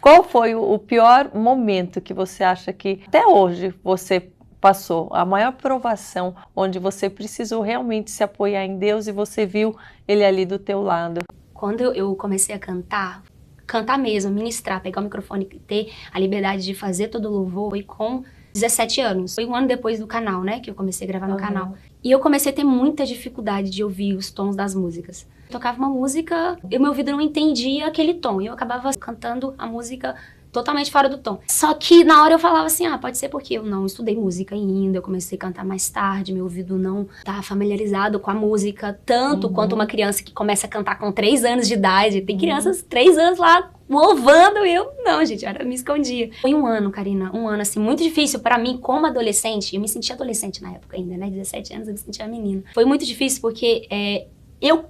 Qual foi o pior momento que você acha que até hoje você passou? A maior provação, onde você precisou realmente se apoiar em Deus e você viu Ele ali do teu lado? Quando eu comecei a cantar mesmo, ministrar, pegar o microfone e ter a liberdade de fazer todo o louvor, foi com 17 anos. Foi um ano depois do canal, né, que eu comecei a gravar no canal. E eu comecei a ter muita dificuldade de ouvir os tons das músicas. Eu tocava uma música e o meu ouvido não entendia aquele tom. E eu acabava cantando a música totalmente fora do tom. Só que na hora eu falava assim, pode ser porque eu não estudei música ainda, eu comecei a cantar mais tarde, meu ouvido não tá familiarizado com a música tanto quanto uma criança que começa a cantar com 3 anos de idade. Tem crianças 3 anos lá louvando, eu não, gente, eu me escondia. Foi um ano, Karina, um ano assim, muito difícil pra mim como adolescente. Eu me sentia adolescente na época ainda, né, 17 anos eu me sentia menina. Foi muito difícil porque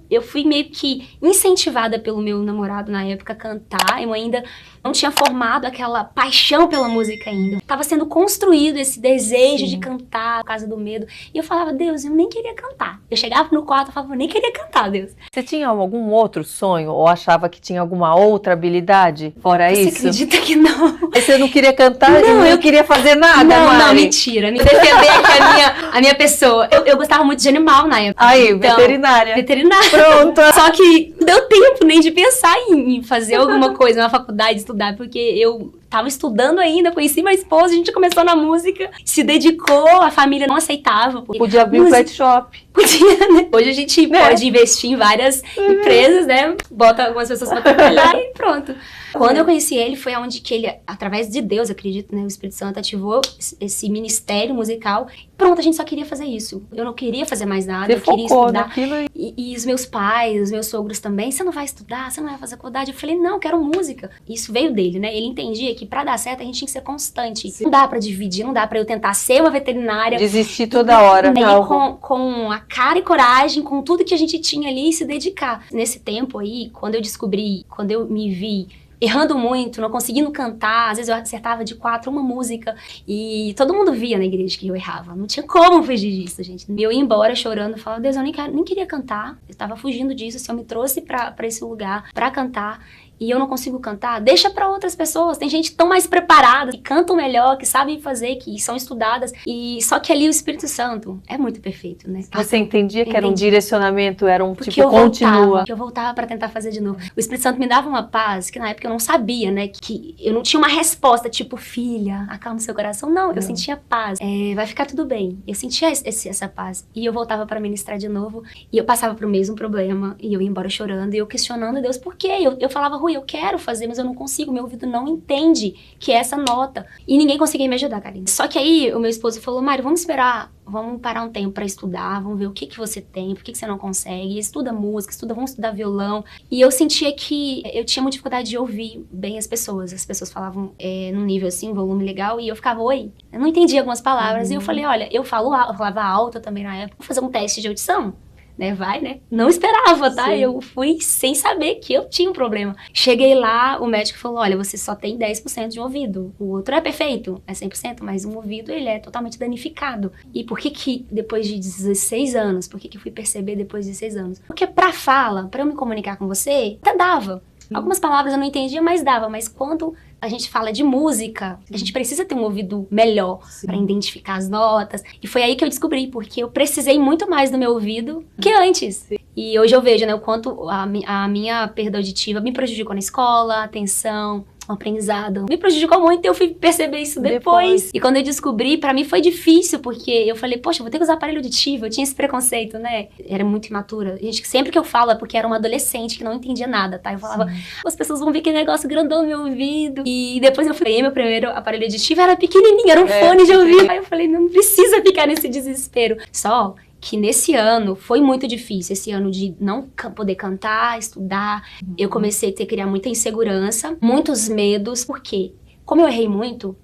eu fui meio que incentivada pelo meu namorado na época a cantar. Eu ainda não tinha formado aquela paixão pela música ainda. Tava sendo construído esse desejo de cantar, por causa do medo. E eu falava, Deus, eu nem queria cantar. Eu chegava no quarto e falava, eu nem queria cantar, Deus. Você tinha algum outro sonho ou achava que tinha alguma outra habilidade fora isso? Você acredita que não? Você não queria cantar e não queria fazer nada, Mari? Não, mentira. Me defender aqui a minha pessoa. Eu gostava muito de animal na época. Aí, então, veterinária. Pronto. Só que não deu tempo nem de pensar em fazer alguma coisa na faculdade, estudar, porque eu tava estudando ainda, conheci minha esposa, a gente começou na música, se dedicou, a família não aceitava. Podia abrir um pet shop. Podia, né? Hoje a gente pode investir em várias empresas, né? Bota algumas pessoas pra trabalhar e pronto. Quando eu conheci ele, foi onde que ele, através de Deus, acredito, né? O Espírito Santo ativou esse ministério musical. Pronto, a gente só queria fazer isso. Eu não queria fazer mais nada, eu queria estudar. E os meus pais, os meus sogros também, você não vai estudar, você não vai fazer faculdade? Eu falei, não, eu quero música. Isso veio dele, né? Ele entendia que pra dar certo a gente tinha que ser constante. Sim. Não dá pra dividir, não dá pra eu tentar ser uma veterinária. Desistir toda hora. Aí com a cara e coragem, com tudo que a gente tinha ali, se dedicar. Nesse tempo aí, quando eu descobri, quando eu me vi errando muito, não conseguindo cantar, às vezes eu acertava de 4 uma música e todo mundo via na igreja que eu errava, não tinha como fugir disso, gente. Eu ia embora chorando, falava, Deus, eu nem queria cantar, eu tava fugindo disso, o Senhor me trouxe pra esse lugar pra cantar e eu não consigo cantar, deixa pra outras pessoas, tem gente tão mais preparada, que cantam melhor, que sabem fazer, que são estudadas, e só que ali o Espírito Santo é muito perfeito, né? Você entendia que era um direcionamento, era um tipo, continua. Eu voltava pra tentar fazer de novo. O Espírito Santo me dava uma paz, que na época eu não sabia, né, que eu não tinha uma resposta, tipo, filha, acalma seu coração, não, eu sentia paz, vai ficar tudo bem, eu sentia essa paz, e eu voltava pra ministrar de novo, e eu passava pro mesmo problema, e eu ia embora chorando, e eu questionando Deus, por quê? Eu falava, eu quero fazer, mas eu não consigo, meu ouvido não entende que é essa nota. E ninguém conseguia me ajudar, Karine. Só que aí o meu esposo falou, Mari, vamos esperar, vamos parar um tempo pra estudar, vamos ver o que você tem, por que você não consegue, estuda música, vamos estudar violão. E eu sentia que eu tinha muita dificuldade de ouvir bem as pessoas falavam num nível assim, um volume legal, e eu ficava, oi, eu não entendia algumas palavras, e eu falei, olha, eu falava alto também na época, vou fazer um teste de audição. Né, vai, né? Não esperava, tá? Sim. Eu fui sem saber que eu tinha um problema. Cheguei lá, o médico falou, olha, você só tem 10% de um ouvido. O outro é perfeito, é 100%, mas um ouvido, ele é totalmente danificado. E por que depois de 16 anos, por que fui perceber depois de 16 anos? Porque pra fala, pra eu me comunicar com você, até dava. Algumas palavras eu não entendia, mas dava. Mas quando a gente fala de música, a gente precisa ter um ouvido melhor para identificar as notas. E foi aí que eu descobri, porque eu precisei muito mais do meu ouvido que antes. E hoje eu vejo, né, o quanto a minha perda auditiva me prejudicou na escola, atenção, um aprendizado. Me prejudicou muito e eu fui perceber isso depois. E quando eu descobri, pra mim foi difícil, porque eu falei, poxa, eu vou ter que usar aparelho auditivo. Eu tinha esse preconceito, né? Era muito imatura. Gente, sempre que eu falo é porque era uma adolescente que não entendia nada, tá? Eu falava, as pessoas vão ver aquele negócio grandão no meu ouvido. E depois eu falei, meu primeiro aparelho auditivo era pequenininho, era um fone de ouvido. Aí eu falei, não precisa ficar nesse desespero. Só que nesse ano foi muito difícil, esse ano de não poder cantar, estudar. Eu comecei a criar muita insegurança, muitos medos, porque como eu errei muito,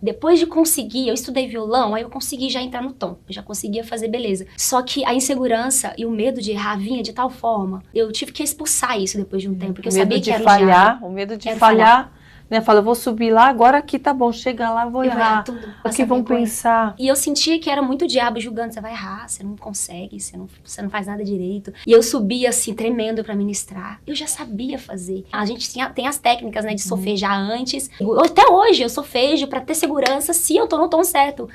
depois de conseguir, eu estudei violão, aí eu consegui já entrar no tom, eu já conseguia fazer beleza. Só que a insegurança e o medo de errar vinha de tal forma, eu tive que expulsar isso depois de um tempo, porque eu sabia que era o medo de falhar né? Fala, eu vou subir lá, agora aqui tá bom, chega lá, vou errar. Tudo, O que vão pensar? E eu sentia que era muito o diabo julgando, você vai errar, você não consegue, você não faz nada direito. E eu subia assim, tremendo pra ministrar. Eu já sabia fazer. A gente tem as técnicas, né, de solfejar antes. Até hoje eu solfejo pra ter segurança se eu tô no tom certo.